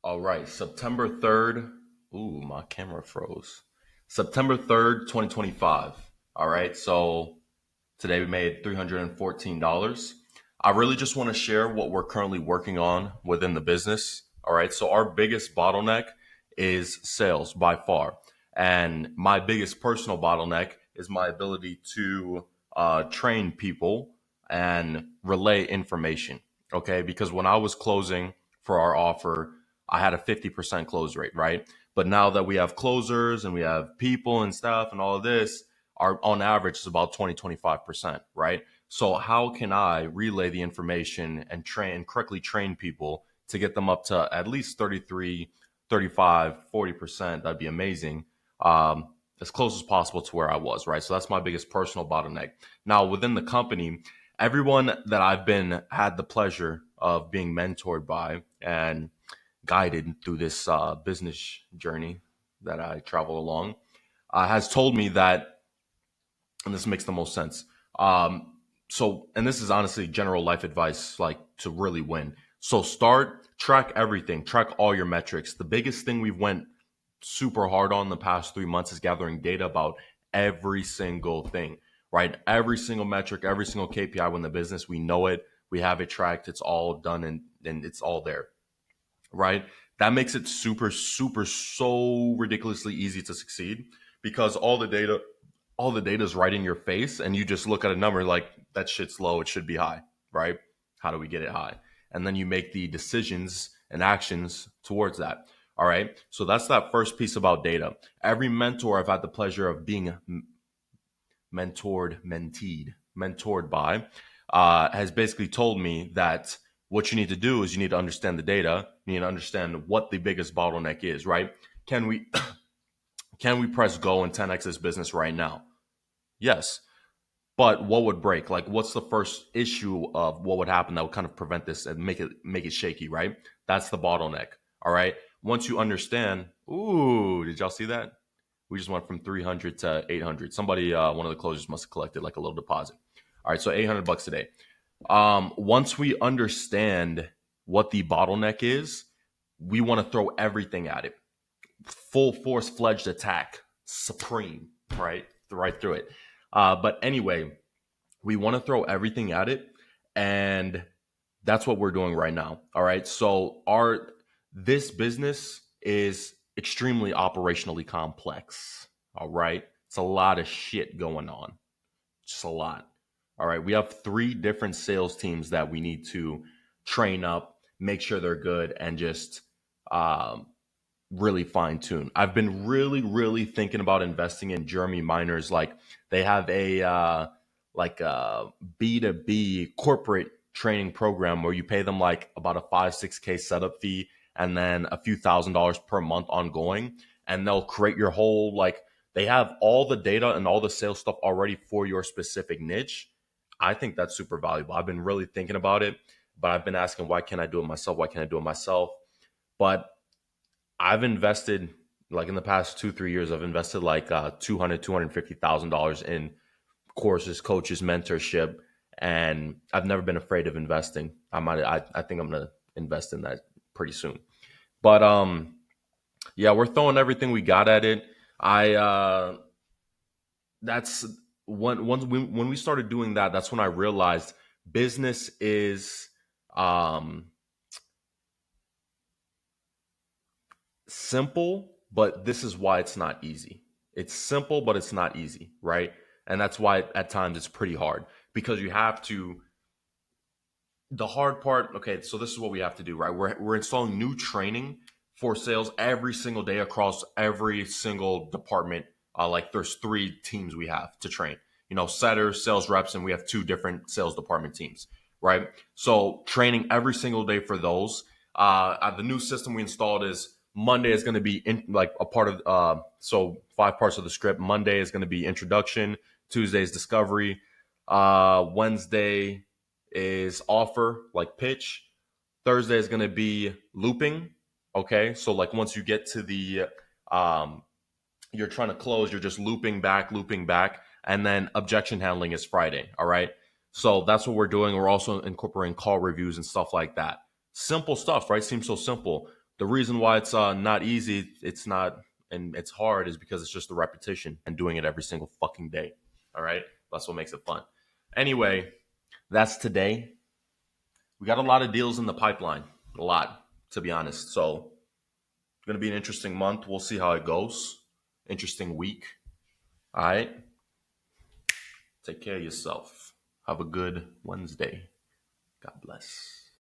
All right, September 3rd. Ooh, my camera froze. September 3rd, 2025. All right, so today we made $314. I really just want to share what we're currently working on within the business. All right, so our biggest bottleneck is sales by far. And my biggest personal bottleneck is my ability to train people and relay information. Okay, because when I was closing for our offer, I had a 50% close rate, right? But now that we have closers and we have people and stuff and all of this, our on average is about 20-25%, right? So how can I relay the information and correctly train people to get them up to at least 33, 35, 40%? That'd be amazing. As close as possible to where I was, right? So that's my biggest personal bottleneck. Now within the company, everyone that I've been had the pleasure of being mentored by and guided through this business journey that I travel along has told me that, and this makes the most sense. And this is honestly general life advice, like to really win. So track everything, track all your metrics. The biggest thing we've went super hard on the past 3 months is gathering data about every single thing, right? Every single metric, every single KPI in the business, we know it, we have it tracked, it's all done and it's all there, right? That makes it super, super, so ridiculously easy to succeed because all the data is right in your face and you just look at a number like that shit's low, it should be high, right? How do we get it high? And then you make the decisions and actions towards that. All right. So that's that first piece about data. Every mentor I've had the pleasure of being mentored by, has basically told me that what you need to do is you need to understand the data. You need to understand what the biggest bottleneck is, right? Can we can we press go and 10x this business right now? Yes. But what would break? Like, what's the first issue of what would happen that would kind of prevent this and make it shaky, right? That's the bottleneck. All right. Once you understand, ooh, did y'all see that? We just went from 300 to 800. Somebody, one of the closers must have collected like a little deposit. All right, so $800 today. Once we understand what the bottleneck is, we want to throw everything at it. Full force fledged attack, supreme, right through it. But anyway, we want to throw everything at it, and that's what we're doing right now. All right. So this business is extremely operationally complex. All right. It's a lot of shit going on. Just a lot. All right. We have 3 different sales teams that we need to train up, make sure they're good, and just really fine tune. I've been really, really thinking about investing in Jeremy Miners. Like they have a B2B corporate training program where you pay them like about a 5-6K setup fee and then a few $1,000s per month ongoing. And they'll create your whole, like, they have all the data and all the sales stuff already for your specific niche. I think that's super valuable. I've been really thinking about it, but I've been asking, why can't I do it myself? Why can't I do it myself? But I've invested, like in the past 2-3 years, I've invested like $250,000 in courses, coaches, mentorship, and I've never been afraid of investing. I think I'm gonna invest in that pretty soon. But yeah, we're throwing everything we got at it. I That's when we started doing that. That's when I realized business is um simple, but this is why it's not easy. It's simple, but it's not easy, right? And that's why at times it's pretty hard because you have to. The hard part, okay, so this is what we have to do, right? We're installing new training for sales every single day across every single department. Like there's 3 teams we have to train, setters, sales reps, and we have 2 different sales department teams, right? So training every single day for those. The new system we installed is Monday is going to be like a part of, so 5 parts of the script. Monday is going to be introduction. Tuesday is discovery. Wednesday is offer, like pitch. Thursday is going to be looping. Okay. So like once you get to um, you're trying to close, you're just looping back. And then objection handling is Friday. All right. So that's what we're doing. We're also incorporating call reviews and stuff like that. Simple stuff, right? Seems so simple. The reason why it's not easy, it's not, and it's hard is because it's just the repetition and doing it every single fucking day. All right. That's what makes it fun. Anyway, that's today. We got a lot of deals in the pipeline. A lot, to be honest. So it's going to be an interesting month. We'll see how it goes. Interesting week. All right. Take care of yourself. Have a good Wednesday. God bless.